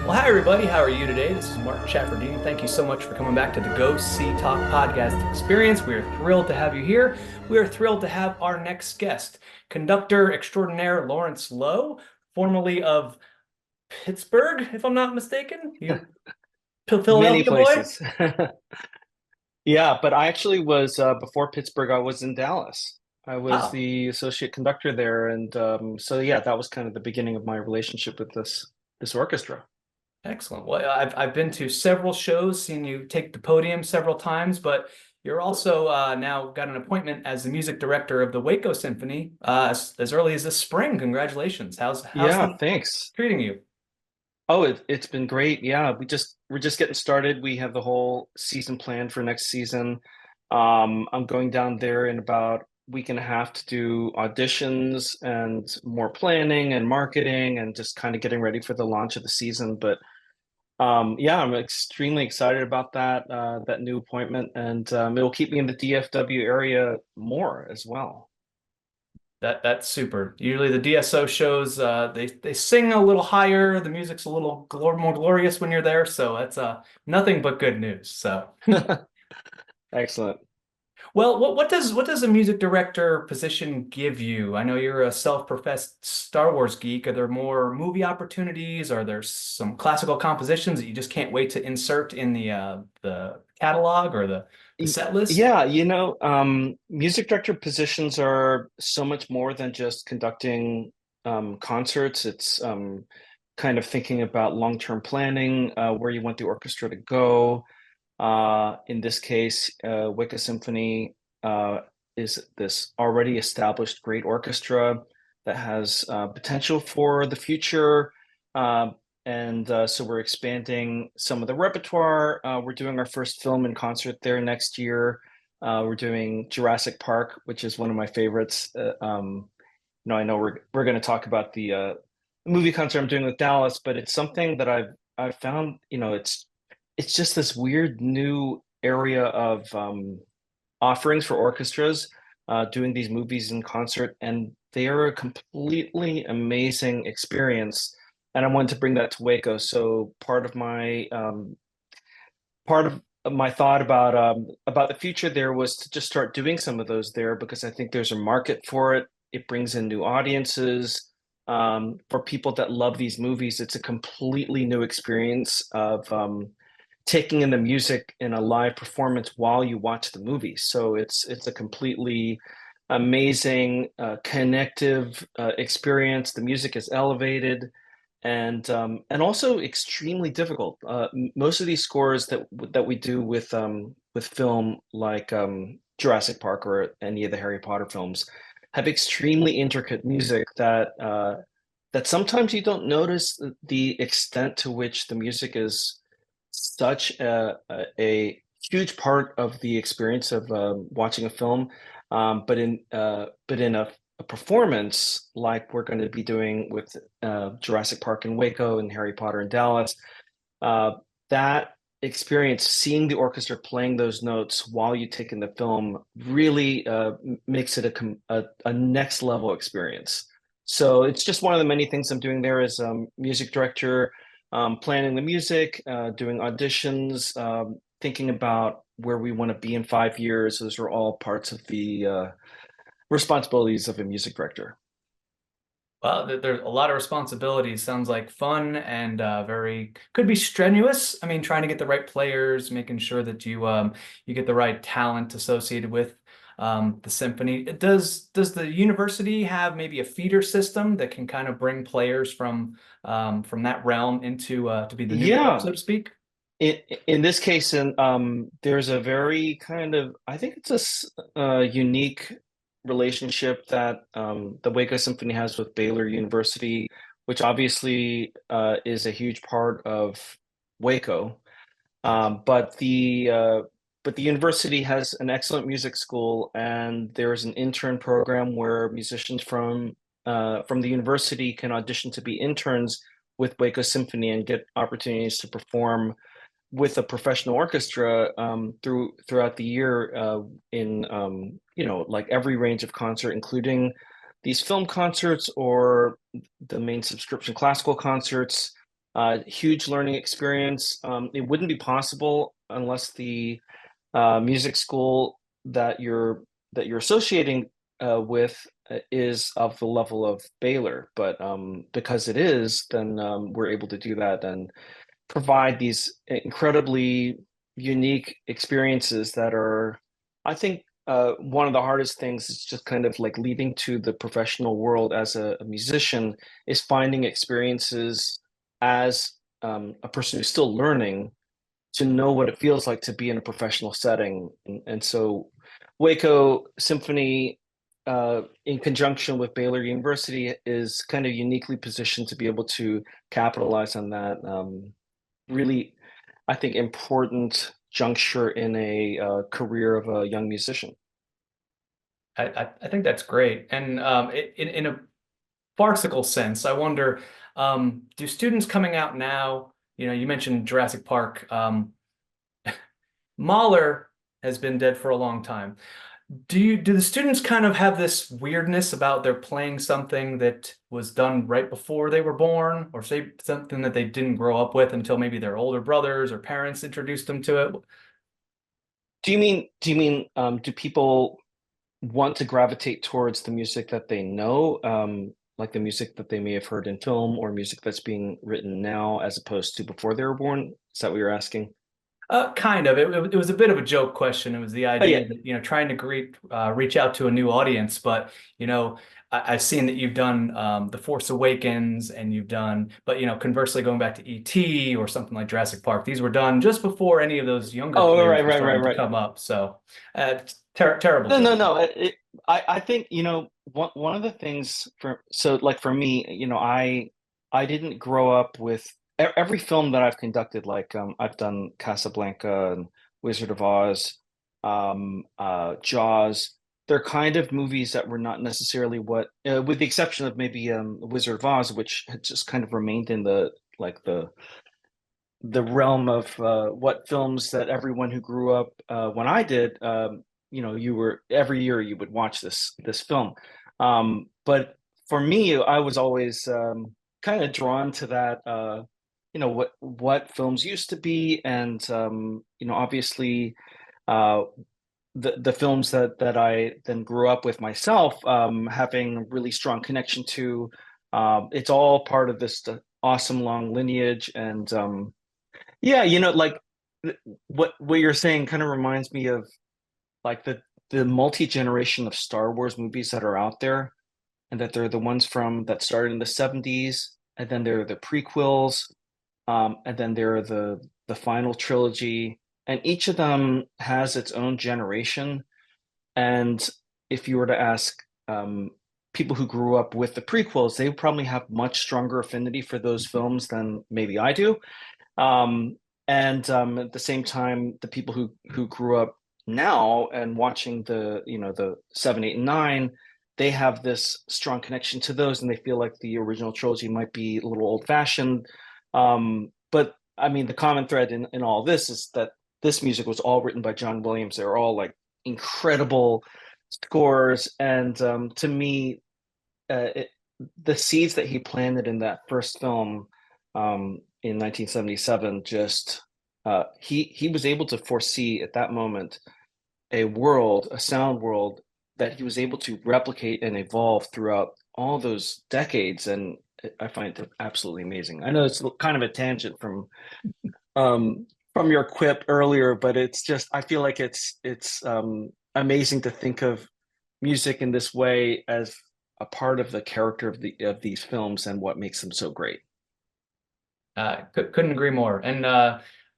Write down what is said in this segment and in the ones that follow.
Well, hi everybody. How are you today? This is Mark Chaffordine. Thank you so much for coming back to the Go See Talk podcast experience. We are thrilled to have you here. We are thrilled to have our next guest, conductor extraordinaire Lawrence Lowe, formerly of Pittsburgh, if I'm not mistaken. You Many Philadelphia boy? places. Yeah, but I actually was before Pittsburgh, I was in Dallas. I was Oh, the associate conductor there, and so yeah, that was kind of the beginning of my relationship with this orchestra. excellent. Well, I've been to several shows, seen you take the podium several times, but you're also now got an appointment as the music director of the Waco Symphony as early as this spring. Congratulations. How's Yeah, the thanks. treating you? Oh, it's been great. Yeah, we're just getting started. We have the whole season planned for next season. I'm going down there in about a week and a half to do auditions and more planning and marketing and just kind of getting ready for the launch of the season. But yeah, I'm extremely excited about that new appointment, and it'll keep me in the DFW area more as well. That's super. Usually the DSO shows they sing a little higher, the music's a little more glorious when you're there, so that's nothing but good news. So, Excellent. well, what does a music director position give you? I know you're a self-professed Star Wars geek. Are there more movie opportunities? Are there some classical compositions that you just can't wait to insert in the catalog or the Y- set list? Yeah, music director positions are so much more than just conducting concerts. It's kind of thinking about long-term planning, where you want the orchestra to go. In this case, Waco Symphony is this already established great orchestra that has potential for the future. Uh, and so we're expanding some of the repertoire. We're doing our first film and concert there next year. We're doing Jurassic Park, which is one of my favorites. I know we're going to talk about the movie concert I'm doing with Dallas, but it's something that I've found, it's just this weird new area of offerings for orchestras doing these movies in concert, and they are a completely amazing experience. And I wanted to bring that to Waco. So part of my thought about the future there was to just start doing some of those there because I think there's a market for it. It brings in new audiences. For people that love these movies, it's a completely new experience of taking in the music in a live performance while you watch the movie. So it's a completely amazing, connective experience. The music is elevated and also extremely difficult. Most of these scores that we do with film, like Jurassic Park or any of the Harry Potter films, have extremely intricate music that sometimes you don't notice the extent to which the music is such a huge part of the experience of watching a film. But in a performance like we're going to be doing with Jurassic Park in Waco and Harry Potter in Dallas, uh, that experience, seeing the orchestra playing those notes while you take in the film, really makes it a next level experience. So it's just one of the many things I'm doing there as music director, planning the music, doing auditions, thinking about where we want to be in 5 years. Those are all parts of the responsibilities of a music director. Well, there's a lot of responsibilities. Sounds like fun and very could be strenuous. I mean, trying to get the right players, making sure that you get the right talent associated with the symphony. Does the university have maybe a feeder system that can kind of bring players from that realm into to be the new corps, Yeah, so to speak? in in this case, and there's a very kind of, I think it's a unique relationship that the Waco Symphony has with Baylor University, which obviously is a huge part of Waco. Um, but the uh, but the university has an excellent music school, and there's an intern program where musicians from the university can audition to be interns with Waco Symphony and get opportunities to perform with a professional orchestra throughout the year in like every range of concert, including these film concerts or the main subscription classical concerts. Huge learning experience. It wouldn't be possible unless the music school that you're associating with is of the level of Baylor. But because it is, then we're able to do that and provide these incredibly unique experiences that are, I think, one of the hardest things is just kind of like leading to the professional world as a musician is finding experiences as a person who's still learning to know what it feels like to be in a professional setting. And so Waco Symphony, in conjunction with Baylor University, is kind of uniquely positioned to be able to capitalize on that really, I think, important juncture in a career of a young musician. I think that's great. And in a farcical sense, I wonder, do students coming out now, you mentioned Jurassic Park, Mahler has been dead for a long time. Do the students kind of have this weirdness about they're playing something that was done right before they were born, or say something that they didn't grow up with until maybe their older brothers or parents introduced them to it? Do people want to gravitate towards the music that they know, like the music that they may have heard in film or music that's being written now as opposed to before they were born? Is that what you're asking? Kind of. It was a bit of a joke question. It was the Oh yeah. idea that, trying to reach out to a new audience. But, I've seen that you've done The Force Awakens and you've done, but, conversely, going back to E.T. or something like Jurassic Park, these were done just before any of those younger Oh, players right, were right, right, starting to right. come up. So, it's terrible No, no, joke. no. I think, one of the things so like for me, I didn't grow up with every film that I've conducted, like I've done Casablanca and Wizard of Oz, Jaws. They're kind of movies that were not necessarily what, with the exception of maybe Wizard of Oz, which had just kind of remained in the like the realm of what films that everyone who grew up when I did, you were every year you would watch this film. But for me, I was always kind of drawn to that, what films used to be, and obviously uh, the films that I then grew up with myself, having a really strong connection to. It's all part of this awesome long lineage, and yeah, like what you're saying kind of reminds me of like the multi-generation of Star Wars movies that are out there, and that they're the ones from that started in the 70s, and then there are the prequels, and then there are the final trilogy, and each of them has its own generation. And if you were to ask people who grew up with the prequels, they would probably have much stronger affinity for those films than maybe I do. Um, and at the same time, the people who grew up now and watching the 7, 8, and 9, they have this strong connection to those, and they feel like the original trilogy might be a little old-fashioned. But I mean, the common thread in all this is that this music was all written by John Williams. They were all like incredible scores, and to me, it, the seeds that he planted in that first film in 1977, just he was able to foresee at that moment a sound world that he was able to replicate and evolve throughout all those decades, and I find it absolutely amazing. I know it's kind of a tangent from your quip earlier, but it's just I feel like it's amazing to think of music in this way as a part of the character of these films and what makes them so great. Couldn't agree more. And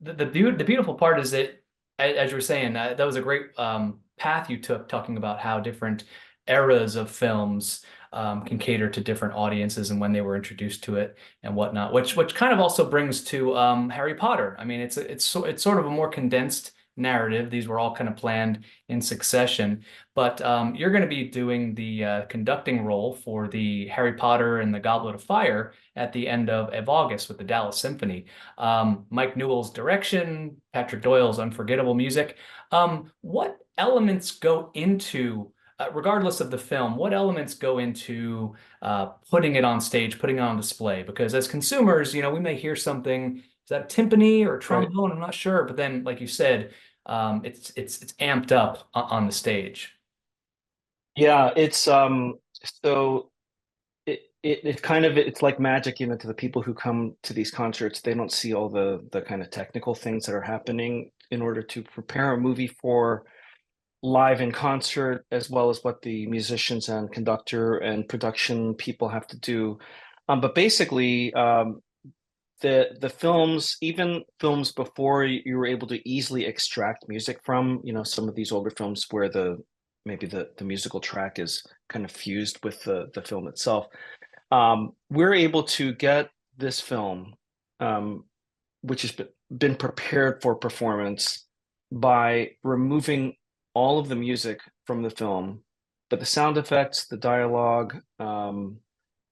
the beautiful part is that, as you were saying, that was a great path you took, talking about how different eras of films can cater to different audiences and when they were introduced to it and whatnot. Which kind of also brings to Harry Potter. I mean, it's sort of a more condensed narrative. These were all kind of planned in succession, but you're going to be doing the conducting role for the Harry Potter and the Goblet of Fire at the end of August with the Dallas Symphony. Mike Newell's direction, Patrick Doyle's unforgettable music. What elements go into regardless of the film, what elements go into putting it on stage, putting it on display? Because as consumers, we may hear something, is that a timpani or a Right. trombone? I'm not sure. But then, like you said, it's amped up on the stage. Yeah, it's so it kind of it's like magic, to the people who come to these concerts. They don't see all the kind of technical things that are happening in order to prepare a movie for live in concert, as well as what the musicians and conductor and production people have to do. But basically, the films, even films before you were able to easily extract music from, some of these older films where maybe the musical track is kind of fused with the film itself. We're able to get this film, um, which has been prepared for performance by removing all of the music from the film, but the sound effects, the dialogue,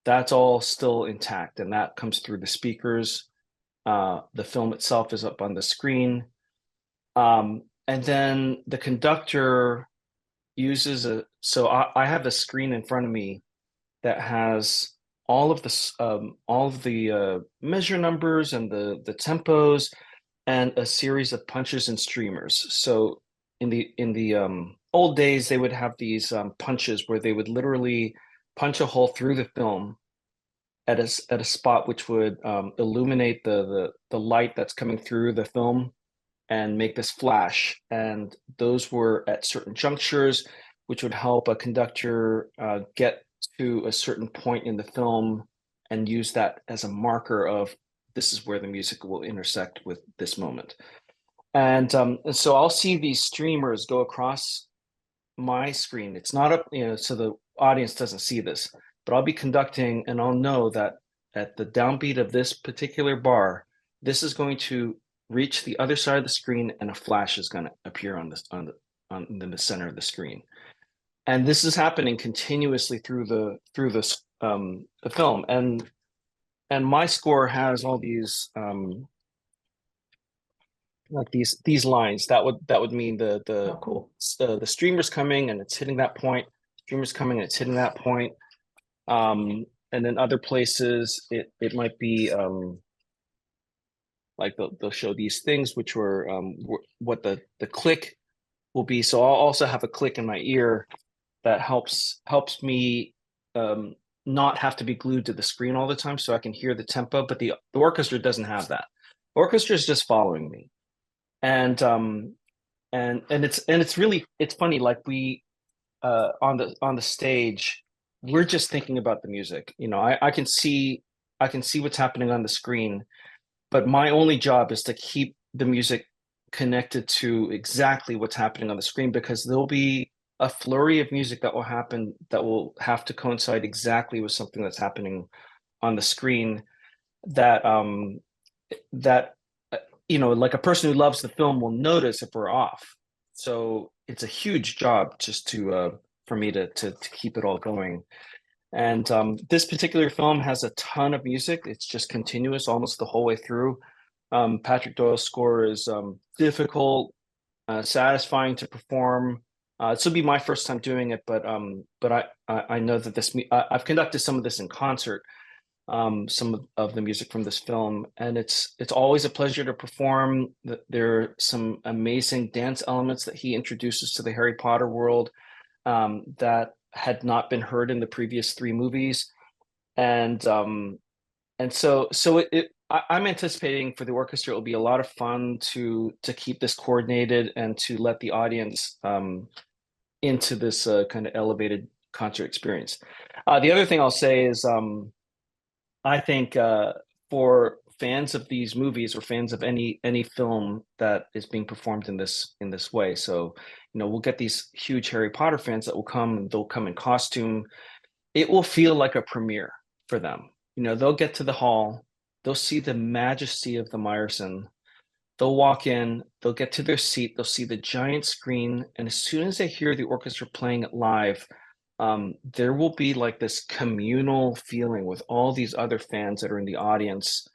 that's all still intact, and that comes through the speakers. The film itself is up on the screen, and then the conductor uses a. So I have a screen in front of me that has all of the measure numbers and the tempos and a series of punches and streamers. So in the old days, they would have these punches where they would literally punch a hole through the film at a spot which would illuminate the light that's coming through the film and make this flash. And those were at certain junctures, which would help a conductor get to a certain point in the film and use that as a marker of this is where the music will intersect with this moment. And so I'll see these streamers go across my screen. It's not up, so the audience doesn't see this, but I'll be conducting and I'll know that at the downbeat of this particular bar, this is going to reach the other side of the screen and a flash is going to appear on the center of the screen. And this is happening continuously through the film. And my score has all these like these lines that would mean Oh, cool. the streamer's coming and it's hitting that point, streamer's coming and it's hitting that point. And then other places it might be like they'll show these things which were what the click will be. So I'll also have a click in my ear that helps me um not have to be glued to the screen all the time, so I can hear the tempo. But the orchestra doesn't have that. The orchestra is just following me. And it's funny, like we on the stage, we're just thinking about the music. I can see what's happening on the screen, but my only job is to keep the music connected to exactly what's happening on the screen, because there'll be a flurry of music that will happen that will have to coincide exactly with something that's happening on the screen, that like a person who loves the film will notice if we're off. So it's a huge job just to for me to keep it all going. And this particular film has a ton of music. It's just continuous almost the whole way through. Patrick Doyle's score is difficult, satisfying to perform. This will be my first time doing it, but I know that I've conducted some of this in concert, some of the music from this film, and it's always a pleasure to perform. There are some amazing dance elements that he introduces to the Harry Potter world that had not been heard in the previous three movies, and I'm anticipating for the orchestra it will be a lot of fun to keep this coordinated and to let the audience into this kind of elevated concert experience. The other thing I'll say is I think for fans of these movies or fans of any film that is being performed in this way, so we'll get these huge Harry Potter fans that will come, and they'll come in costume. It will feel like a premiere for them. They'll get to the hall, they'll see the majesty of the Meyerson, they'll walk in, they'll get to their seat, they'll see the giant screen, and as soon as they hear the orchestra playing it live, there will be like this communal feeling with all these other fans that are in the audience.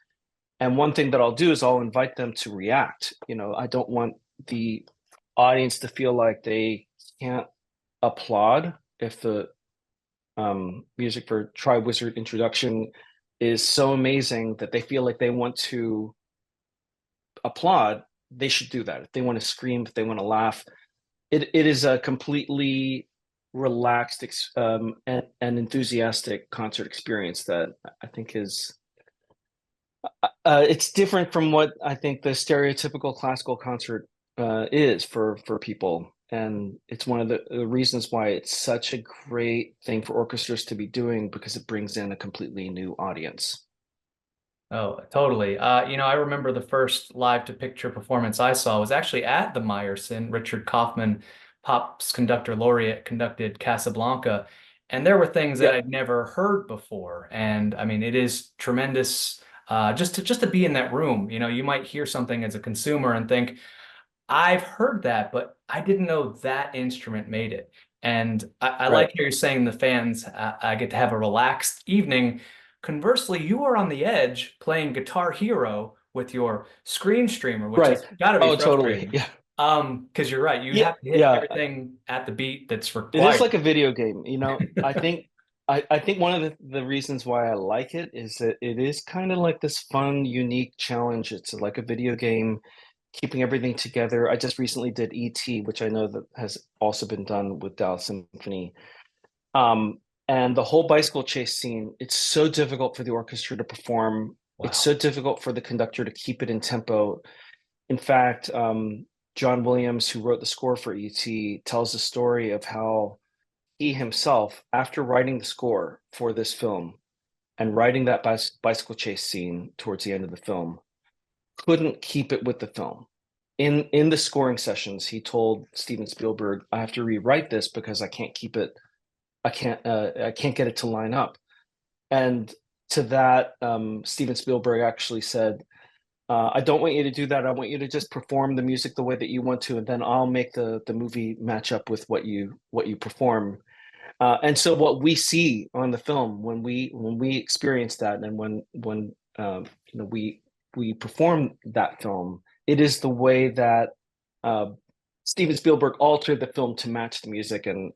And one thing that I'll do is I'll invite them to react. I don't want the audience to feel like they can't applaud if the music for Triwizard Introduction is so amazing that they feel like they want to applaud, they should do that. If they want to scream, if they want to laugh, it is a completely relaxed and enthusiastic concert experience that I think is it's different from what I think the stereotypical classical concert is for people. And it's one of the reasons why it's such a great thing for orchestras to be doing because it brings in a completely new audience. Oh, totally. I remember the first live to picture performance I saw was actually at the Meyerson. Richard Kaufman, Pop's conductor laureate, conducted Casablanca, and there were things that Yeah, I'd never heard before. And I mean, it is tremendous just to be in that room. You might hear something as a consumer and think, I've heard that, but I didn't know that instrument made it. And I like right, how you're saying the fans get to have a relaxed evening. Conversely, you are on the edge playing Guitar Hero with your screen streamer, which right. has got to be Oh, totally. frustrating. Yeah, Because you're right, you yeah, have to hit yeah. everything at the beat that's It is required. like a video game. I think one of the reasons why I like it is that it is kind of like this fun, unique challenge. It's like a video game, keeping everything together. I just recently did E.T., which I know that has also been done with Dallas Symphony. Um, and the whole bicycle chase scene, it's so difficult for the orchestra to perform. It's Wow. so difficult for the conductor to keep it in tempo. In fact, John Williams, who wrote the score for E.T., tells the story of how he himself, after writing the score for this film and writing that bicycle chase scene towards the end of the film, couldn't keep it with the film. In the scoring sessions, he told Steven Spielberg, "I have to rewrite this because I can't keep it. I can't get it to line up." And to that, Steven Spielberg actually said, "I don't want you to do that. I want you to just perform the music the way that you want to, and then I'll make the movie match up with what you perform." And so what we see on the film when we experience that and when we perform that film, it is the way that uh, Steven Spielberg altered the film to match the music, and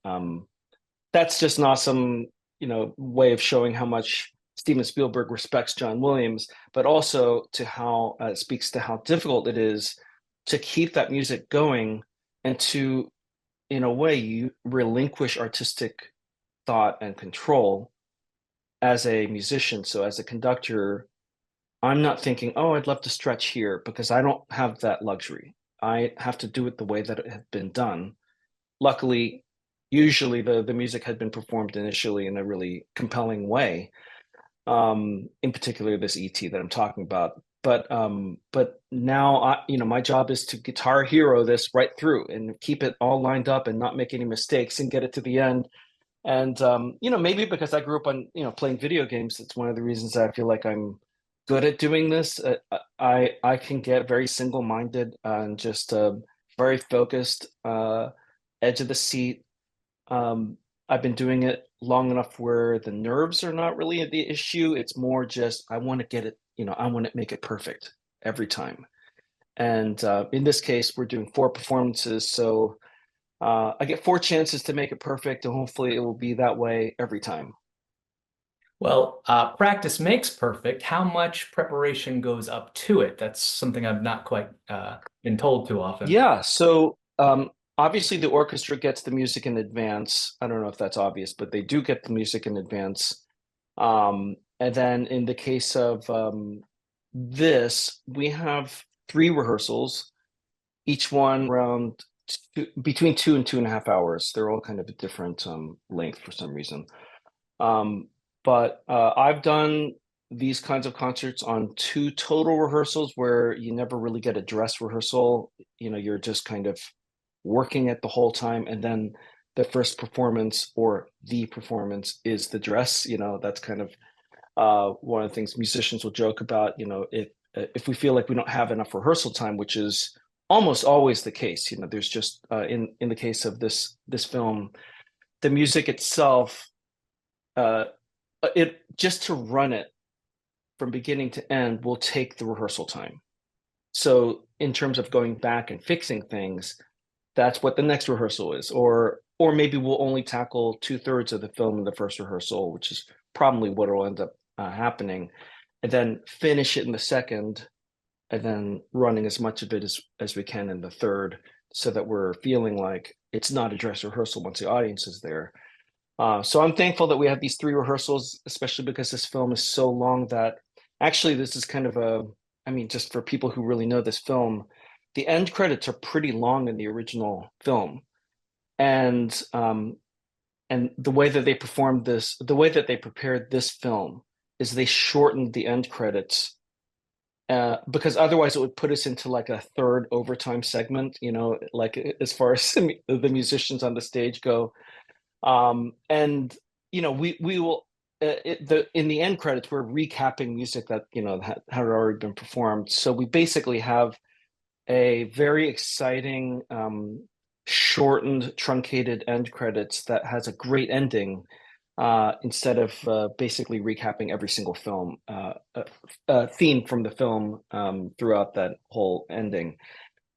that's just an awesome way of showing how much Steven Spielberg respects John Williams, but also to how it speaks to how difficult it is to keep that music going and to, in a way, you relinquish artistic thought and control as a musician. So as a conductor, I'm not thinking, oh, I'd love to stretch here because I don't have that luxury. I have to do it the way that it had been done. Luckily, usually the music had been performed initially in a really compelling way. In particular, this ET that I'm talking about. But now my job is to guitar hero this right through and keep it all lined up and not make any mistakes and get it to the end. And maybe because I grew up on playing video games, it's one of the reasons I feel like I'm good at doing this. I can get very single-minded and just very focused, edge of the seat. Um, I've been doing it long enough where the nerves are not really the issue. It's more just I want to get it, I want to make it perfect every time. And in this case, we're doing 4 performances, so I get 4 chances to make it perfect, and hopefully it will be that way every time. Well, practice makes perfect. How much preparation goes up to it? That's something I've not quite been told too often. Yeah, so obviously the orchestra gets the music in advance. I don't know if that's obvious, but they do get the music in advance. And then in the case of this, we have 3 rehearsals, each one around between 2 and 2.5 hours. They're all kind of a different length for some reason. But I've done these kinds of concerts on 2 total rehearsals where you never really get a dress rehearsal. You're just kind of working it the whole time, and then the first performance or the performance is the dress. That's kind of one of the things musicians will joke about. If we feel like we don't have enough rehearsal time, which is almost always the case. There's just in the case of this film, the music itself, uh, it just to run it from beginning to end will take the rehearsal time. So in terms of going back and fixing things, that's what the next rehearsal is. Or or maybe we'll only tackle two-thirds of the film in the first rehearsal, which is probably what will end up happening, and then finish it in the second, and then running as much of it as we can in the third, so that we're feeling like it's not a dress rehearsal once the audience is there. So I'm thankful that we have these three rehearsals, especially because this film is so long that actually this is kind of a, I mean, just for people who really know this film, the end credits are pretty long in the original film. And and the way that they performed this, the way that they prepared this film is they shortened the end credits because otherwise it would put us into like a third overtime segment, you know, like as far as the musicians on the stage go. And you know, we will in the end credits we're recapping music that you know had already been performed. So we basically have a very exciting shortened, truncated end credits that has a great ending instead of basically recapping every single film theme from the film throughout that whole ending.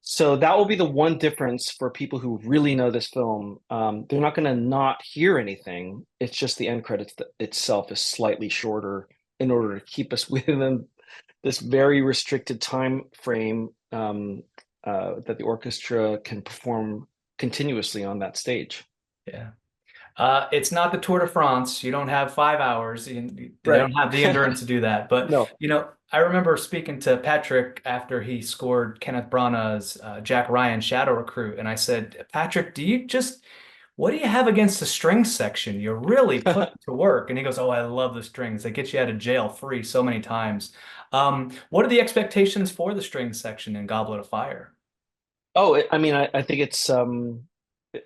So that will be the one difference for people who really know this film. They're not going to not hear anything. It's just the end credits itself is slightly shorter in order to keep us within this very restricted time frame that the orchestra can perform continuously on that stage. Yeah. It's not the Tour de France. You don't have 5 hours. They Right. don't have the endurance to do that. But, No. I remember speaking to Patrick after he scored Kenneth Branagh's Jack Ryan Shadow Recruit. And I said, Patrick, what do you have against the strings section? You're really putting to work. And he goes, Oh, I love the strings. They get you out of jail free so many times. What are the expectations for the strings section in Goblet of Fire? Oh, I mean, I think it's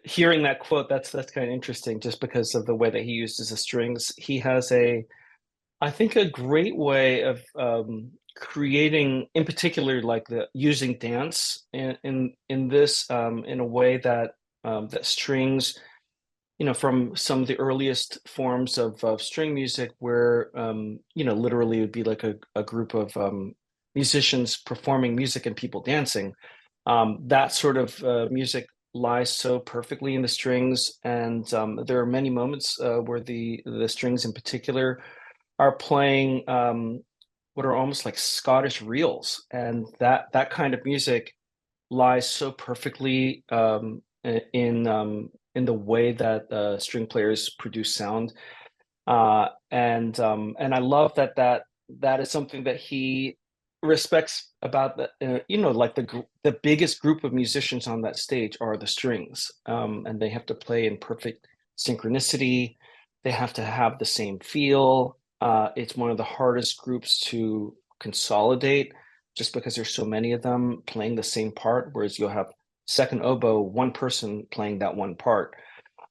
hearing that quote, that's kind of interesting just because of the way that he uses the strings. He has I think a great way of creating, in particular, like the using dance in this in a way that that strings, you know, from some of the earliest forms of string music, where you know, literally it would be like a group of musicians performing music and people dancing. That sort of music lies so perfectly in the strings, and there are many moments where the strings in particular are playing what are almost like Scottish reels, and that kind of music lies so perfectly in the way that string players produce sound, and I love that is something that he respects about the you know, like the biggest group of musicians on that stage are the strings, and they have to play in perfect synchronicity. They have to have the same feel. It's one of the hardest groups to consolidate just because there's so many of them playing the same part, whereas you'll have second oboe, one person playing that one part.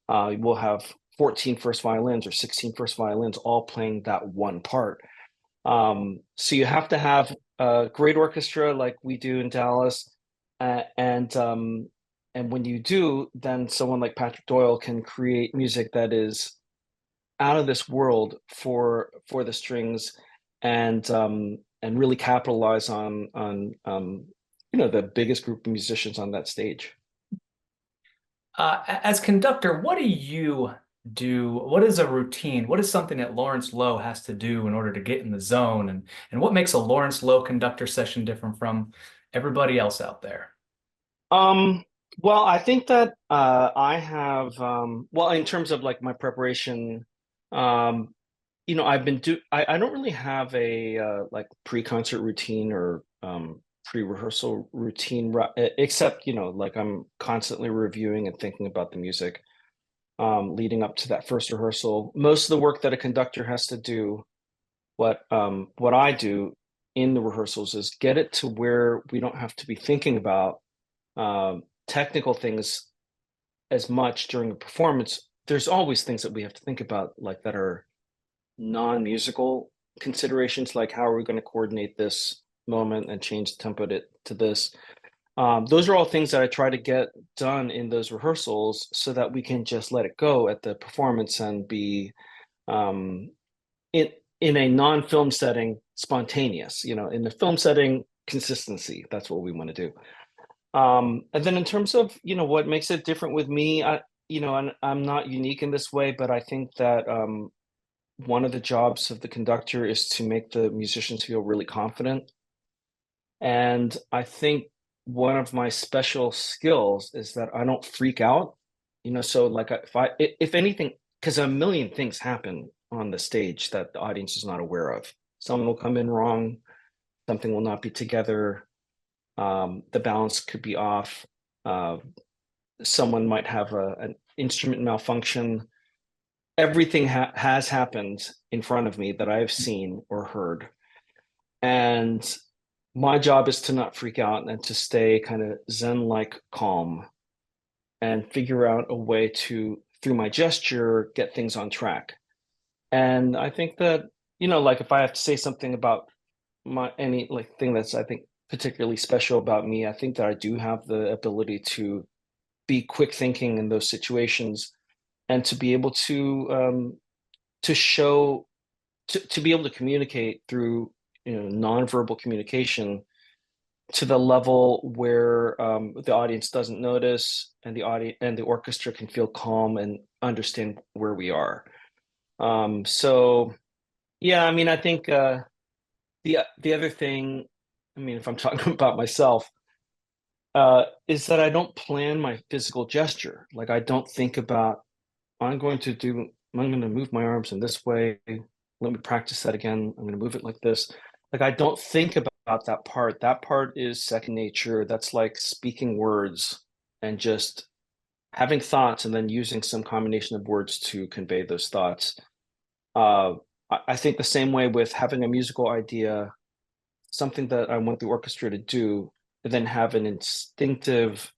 We'll have 14 first violins or 16 first violins all playing that one part. So you have to have a great orchestra like we do in Dallas, and when you do, then someone like Patrick Doyle can create music that is out of this world for the strings, and really capitalize on you know, the biggest group of musicians on that stage. As conductor, what do you do? What is a routine? What is something that Lawrence Lowe has to do in order to get in the zone? And what makes a Lawrence Lowe conductor session different from everybody else out there? Um, well, I think that I have well, in terms of like my preparation, um, you know, I don't really have a like pre-concert routine or pre-rehearsal routine, except, you know, like I'm constantly reviewing and thinking about the music leading up to that first rehearsal. Most of the work that a conductor has to do, what I do in the rehearsals, is get it to where we don't have to be thinking about technical things as much during the performance. There's always things that we have to think about, like that are non-musical considerations, like how are we going to coordinate this moment and change the tempo to this. Those are all things that I try to get done in those rehearsals so that we can just let it go at the performance and be um, in a non-film setting spontaneous. You know, in the film setting, consistency. That's what we want to do. And then in terms of, you know, what makes it different with me, and I'm not unique in this way, but I think that one of the jobs of the conductor is to make the musicians feel really confident. And I think one of my special skills is that I don't freak out. So like if anything, because a million things happen on the stage that the audience is not aware of. Someone will come in wrong, something will not be together, the balance could be off, uh, someone might have an instrument malfunction. Everything has happened in front of me that I've seen or heard. And my job is to not freak out and to stay kind of zen-like calm and figure out a way to, through my gesture, get things on track. And I think that, like if I have to say something about any like thing that's, I think, particularly special about me, I think that I do have the ability to be quick thinking in those situations and to be able to show to be able to communicate through nonverbal communication to the level where the audience doesn't notice and the audience and the orchestra can feel calm and understand where we are. So yeah, I mean, I think the other thing, I mean, if I'm talking about myself, is that I don't plan my physical gesture. Like I don't think about I'm going to do I'm going to move my arms in this way. Let me practice that again. I'm going to move it like this. Like I don't think about that part. That part is second nature. That's like speaking words and just having thoughts and then using some combination of words to convey those thoughts. I think the same way with having a musical idea, something that I want the orchestra to do, and then have an instinctive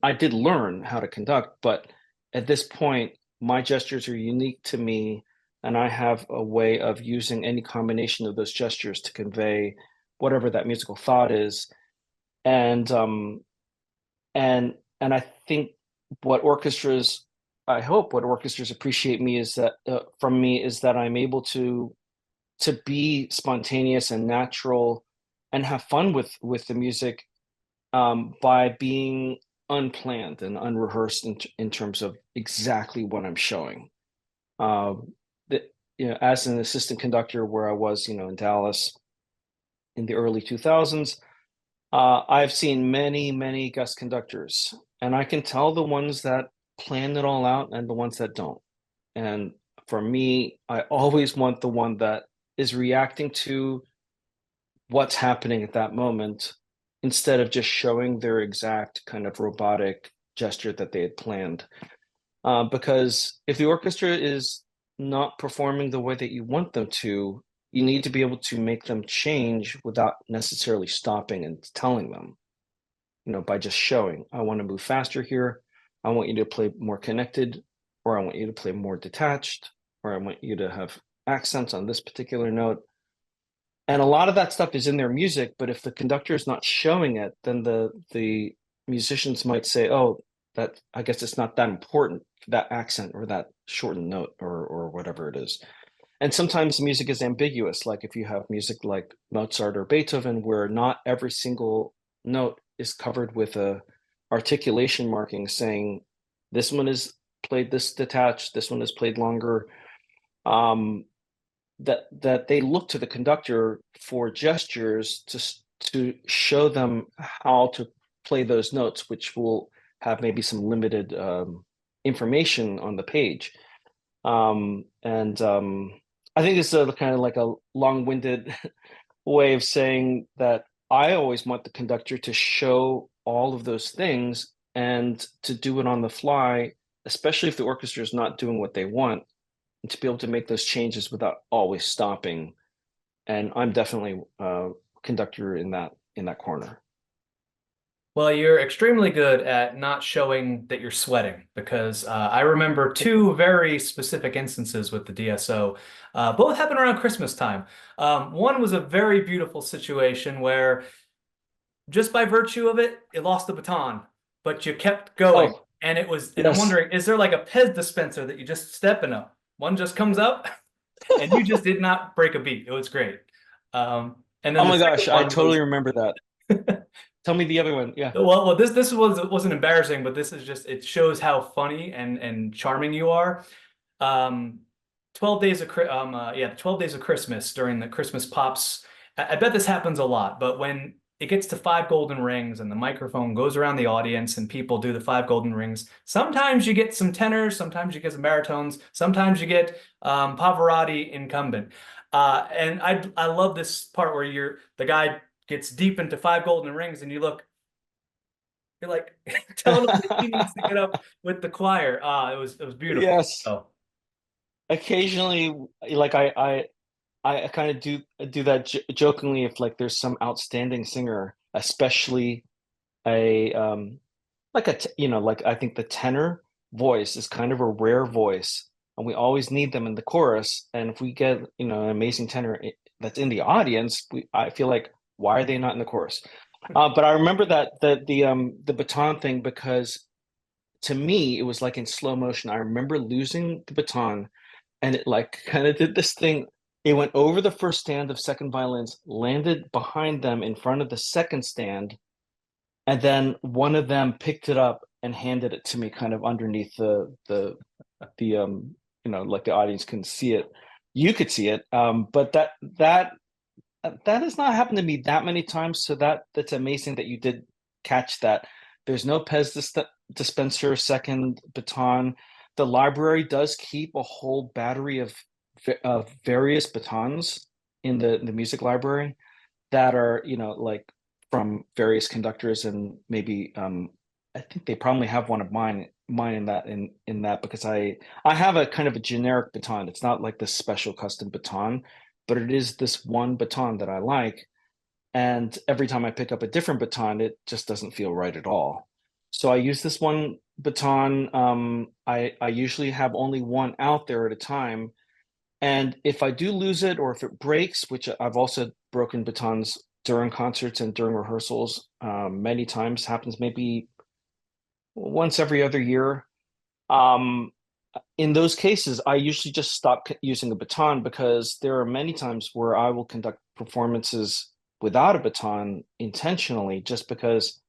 I did learn how to conduct, but at this point, my gestures are unique to me, and I have a way of using any combination of those gestures to convey whatever that musical thought is. And and I think what orchestras, I hope what orchestras appreciate me is that from me is that I'm able to be spontaneous and natural and have fun with the music by being unplanned and unrehearsed in terms of exactly what I'm showing. That as an assistant conductor, where I was, in Dallas in the early 2000s, I've seen many, many guest conductors, and I can tell the ones that plan it all out and the ones that don't. And for me, I always want the one that is reacting to what's happening at that moment instead of just showing their exact kind of robotic gesture that they had planned. Because if the orchestra is not performing the way that you want them to, you need to be able to make them change without necessarily stopping and telling them, by just showing, I want to move faster here. I want you to play more connected, or I want you to play more detached, or I want you to have accents on this particular note. And a lot of that stuff is in their music, but if the conductor is not showing it, then the musicians might say, "Oh, that I guess it's not that important, that accent or that shortened note or whatever it is." And sometimes music is ambiguous, like if you have music like Mozart or Beethoven, where not every single note is covered with a articulation marking saying this one is played this detached, this one is played longer. That they look to the conductor for gestures to show them how to play those notes, which will have maybe some limited information on the page. And I think this is a kind of like a long-winded way of saying that I always want the conductor to show all of those things and to do it on the fly, especially if the orchestra is not doing what they want, and to be able to make those changes without always stopping. And I'm definitely a conductor in that corner. Well, you're extremely good at not showing that you're sweating because I remember two very specific instances with the DSO. Both happened around Christmas time. One was a very beautiful situation where just by virtue of it, it lost the baton, but you kept going. Oh, And I'm yes. wondering, is there like a Pez dispenser that you just step in up? One just comes up and you just did not break a beat. It was great. And then Oh the my second gosh, I one totally was remember that. Tell me the other one. Yeah. Well, this wasn't embarrassing, but this is just it shows how funny and charming you are. Um, 12 days of yeah, 12 days of Christmas during the Christmas pops. I bet this happens a lot, but when it gets to five golden rings and the microphone goes around the audience and people do the five golden rings, sometimes you get some tenors, sometimes you get some baritones, sometimes you get Pavarotti incumbent. And I love this part where the guy gets deep into five golden rings and you're like telling him that he needs to get up with the choir. It was beautiful. Yes. So Occasionally, like I kind of do that jokingly if like there's some outstanding singer, especially a like like I think the tenor voice is kind of a rare voice, and we always need them in the chorus. And if we get an amazing tenor that's in the audience, I feel like why are they not in the chorus? But I remember that the baton thing because to me it was like in slow motion. I remember losing the baton and it like kind of did this thing. It went over the first stand of second violins, landed behind them in front of the second stand, and then one of them picked it up and handed it to me kind of underneath the like the audience couldn't see it. You could see it. But that has not happened to me that many times. So that's amazing that you did catch that. There's no Pez dispenser second baton. The library does keep a whole battery of various batons in the music library that are like from various conductors and maybe I think they probably have one of mine in that because I have a kind of a generic baton. It's not like this special custom baton, but it is this one baton that I like. And every time I pick up a different baton, it just doesn't feel right at all. So I use this one baton. I usually have only one out there at a time. And if I do lose it or if it breaks, which I've also broken batons during concerts and during rehearsals many times, happens maybe once every other year. Um, in those cases, I usually just stop using a baton because there are many times where I will conduct performances without a baton intentionally, just because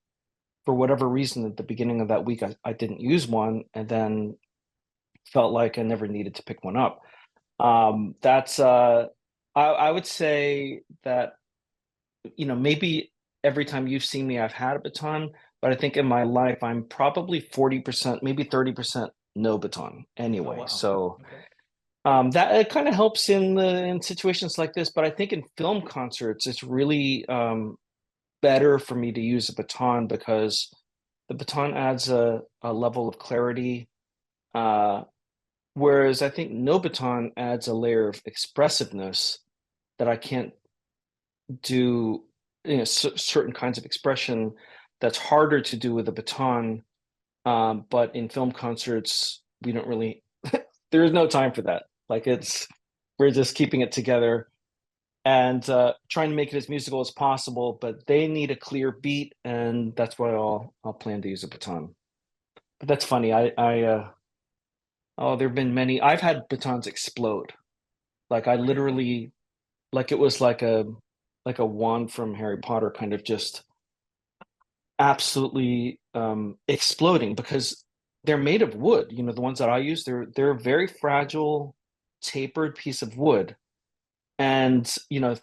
for whatever reason at the beginning of that week I didn't use one and then felt like I never needed to pick one up. That's I would say that maybe every time you've seen me, I've had a baton, but I think in my life, I'm probably 40%, maybe 30% no baton oh anyway. wow. So Okay. that it kind of helps in situations like this. But I think in film concerts, it's really better for me to use a baton because the baton adds a level of clarity. Uh, Whereas I think no baton adds a layer of expressiveness that I can't do certain kinds of expression that's harder to do with a baton. But in film concerts, we don't really, there is no time for that. Like we're just keeping it together and trying to make it as musical as possible, but they need a clear beat. And that's why I'll plan to use a baton. But that's funny. Oh, there've been many, I've had batons explode. Like I Really? literally, like it was like a wand from Harry Potter kind of just absolutely exploding because they're made of wood. The ones that I use, they're a very fragile, tapered piece of wood. And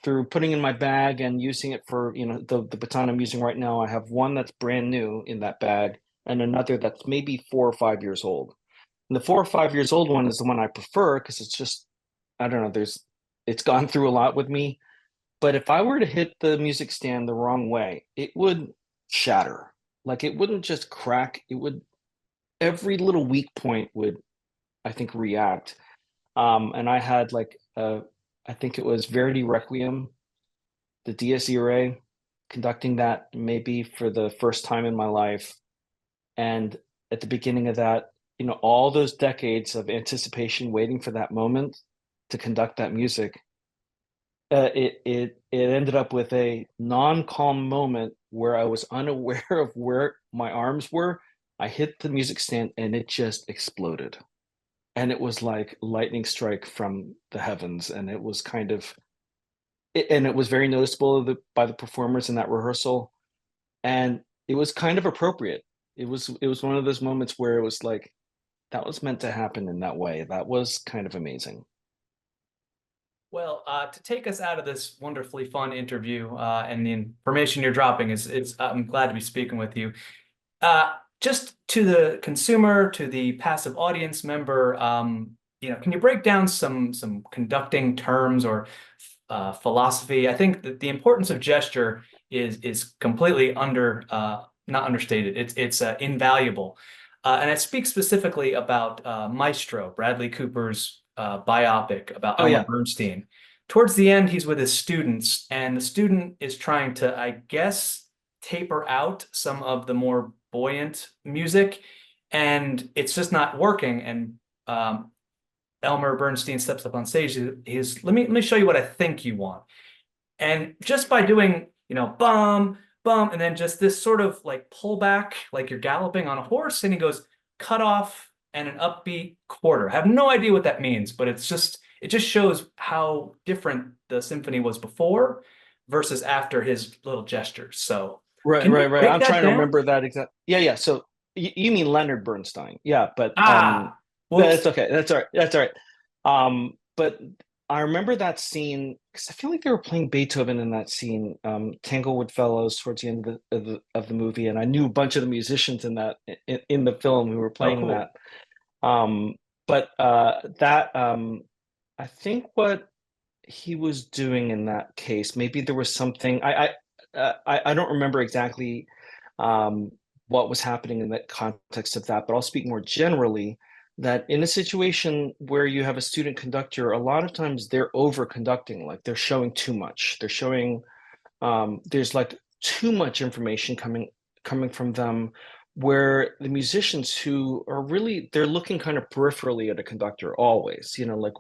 through putting in my bag and using it for the baton I'm using right now, I have one that's brand new in that bag and another that's maybe 4 or 5 years old. And the 4 or 5 years old one is the one I prefer because it's just I don't know. It's gone through a lot with me. But if I were to hit the music stand the wrong way, it would shatter. Like it wouldn't just crack, it would every little weak point would, I think, react. And I had like I think it was Verdi Requiem, the Dies Irae, conducting that maybe for the first time in my life. And at the beginning of that, all those decades of anticipation waiting for that moment to conduct that music, it ended up with a non-calm moment where I was unaware of where my arms were. I hit the music stand and it just exploded. And it was like lightning strike from the heavens. And it was kind of and it was very noticeable by the performers in that rehearsal. and it was kind of appropriate. It was one of those moments where it was like that was meant to happen in that way. That was kind of amazing. Well, to take us out of this wonderfully fun interview and the information you're dropping is I'm glad to be speaking with you. Just to the consumer, to the passive audience member, can you break down some conducting terms or philosophy? I think that the importance of gesture is completely not understated. It's invaluable, and it speaks specifically about Maestro, Bradley Cooper's biopic about Oh Elmer yeah. Bernstein. Towards the end, he's with his students, and the student is trying to, I guess, taper out some of the more buoyant music, and it's just not working. And Elmer Bernstein steps up on stage. He's let me show you what I think you want. And just by doing, bum, bum, and then just this sort of like pullback, like you're galloping on a horse, and he goes cut off and an upbeat quarter. I have no idea what that means, but it just shows how different the symphony was before versus after his little gestures. So Right, can you right, right. break I'm that trying to down? remember that exact. Yeah, yeah. So you mean Leonard Bernstein? Yeah, but that's Whoops. okay. That's all right. That's all right. But I remember that scene because I feel like they were playing Beethoven in that scene, Tanglewood Fellows, towards the end of the movie, and I knew a bunch of the musicians in the film who were Oh, playing that. cool. Um, but that I think what he was doing in that case. Maybe there was something I don't remember exactly um, what was happening in the context of that, but I'll speak more generally that in a situation where you have a student conductor, a lot of times they're over conducting, like they're showing too much. They're showing there's like too much information coming from them where the musicians who are really they're looking kind of peripherally at a conductor always, like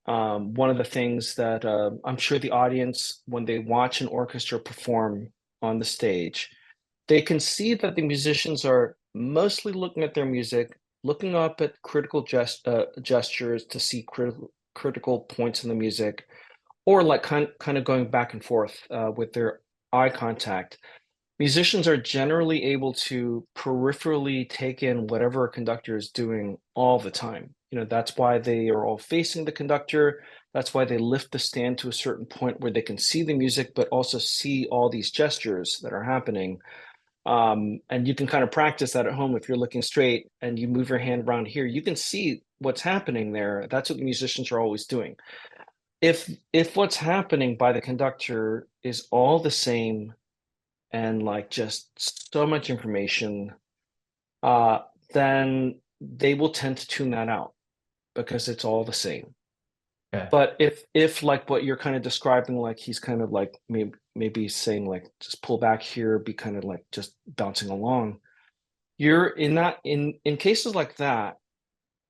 one of the things that I'm sure the audience, when they watch an orchestra perform on the stage, they can see that the musicians are mostly looking at their music, looking up at critical gestures to see critical points in the music, or like kind of going back and forth with their eye contact. Musicians are generally able to peripherally take in whatever a conductor is doing all the time. That's why they are all facing the conductor. That's why they lift the stand to a certain point where they can see the music, but also see all these gestures that are happening. And you can kind of practice that at home if you're looking straight and you move your hand around here. You can see what's happening there. That's what the musicians are always doing. If what's happening by the conductor is all the same and like just so much information, uh, then they will tend to tune that out because it's all the same. Okay. But if like what you're kind of describing, like he's kind of like maybe saying like just pull back here, be kind of like just bouncing along. You're in cases like that,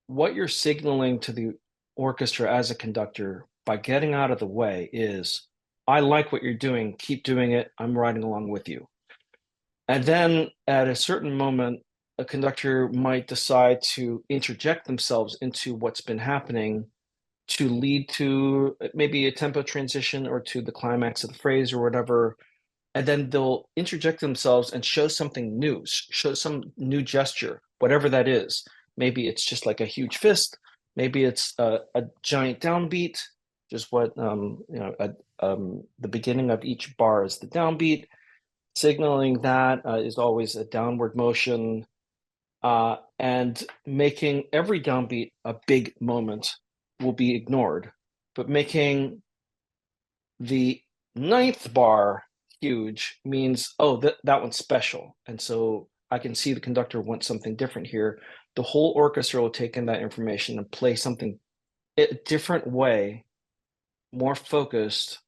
what you're signaling to the orchestra as a conductor by getting out of the way is, I like what you're doing, keep doing it, I'm riding along with you. And then at a certain moment, a conductor might decide to interject themselves into what's been happening to lead to maybe a tempo transition or to the climax of the phrase or whatever. And then they'll interject themselves and show something new, show some new gesture, whatever that is. Maybe it's just like a huge fist. Maybe it's a giant downbeat, just what the beginning of each bar is the downbeat. Signaling that is always a downward motion, and making every downbeat a big moment will be ignored, but making the ninth bar huge means, oh, that one's special. And so I can see the conductor wants something different here. The whole orchestra will take in that information and play something a different way, more focused,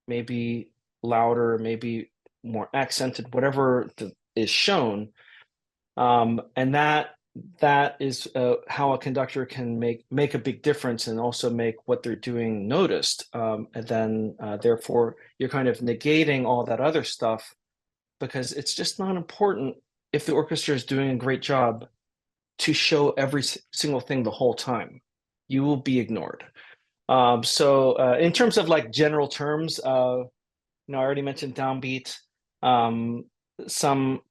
maybe louder, maybe more accented, whatever is shown. And that is how a conductor can make a big difference and also make what they're doing noticed. And then therefore you're kind of negating all that other stuff because it's just not important if the orchestra is doing a great job to show every single thing the whole time. You will be ignored. So in terms of like general terms, I already mentioned downbeat. Um, some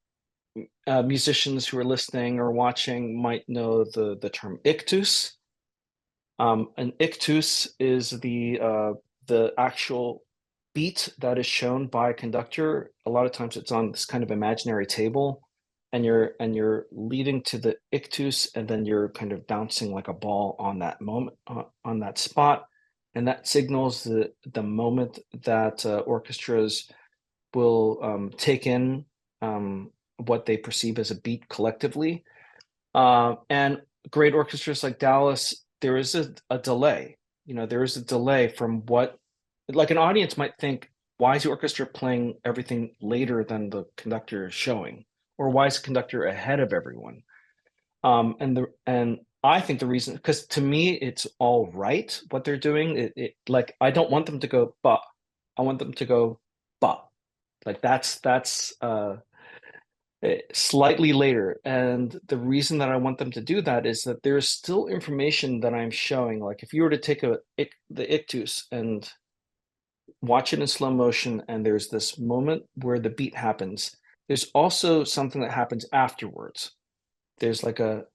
musicians who are listening or watching might know the term ictus. An ictus is the actual beat that is shown by a conductor. A lot of times it's on this kind of imaginary table, and you're leading to the ictus, and then you're kind of bouncing like a ball on that moment, on that spot, and that signals the moment that orchestras will take in what they perceive as a beat collectively. And great orchestras like Dallas, there is a delay. There is a delay from what, like an audience might think, why is the orchestra playing everything later than the conductor is showing? Or why is the conductor ahead of everyone? And I think the reason, because to me, it's all right what they're doing. Like, I don't want them to go, but I want them to go, but. Like that's slightly later. And the reason that I want them to do that is that there's still information that I'm showing. Like if you were to take the ictus and watch it in slow motion, and there's this moment where the beat happens, there's also something that happens afterwards. There's like a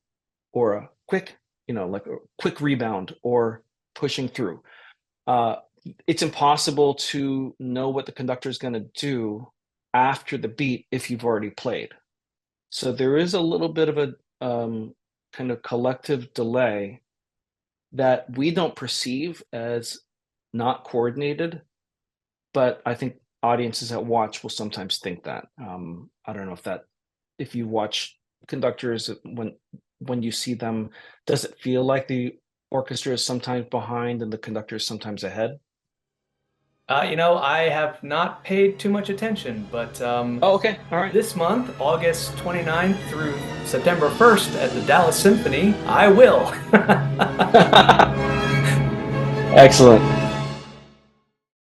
quick, like a quick rebound or pushing through. It's impossible to know what the conductor is going to do after the beat if you've already played. So there is a little bit of a kind of collective delay that we don't perceive as not coordinated, but I think audiences that watch will sometimes think that. I don't know if you watch conductors, when you see them, does it feel like the orchestra is sometimes behind and the conductor is sometimes ahead? I have not paid too much attention, but Oh, okay. All right. this month, August 29th through September 1st at the Dallas Symphony, I will. Excellent.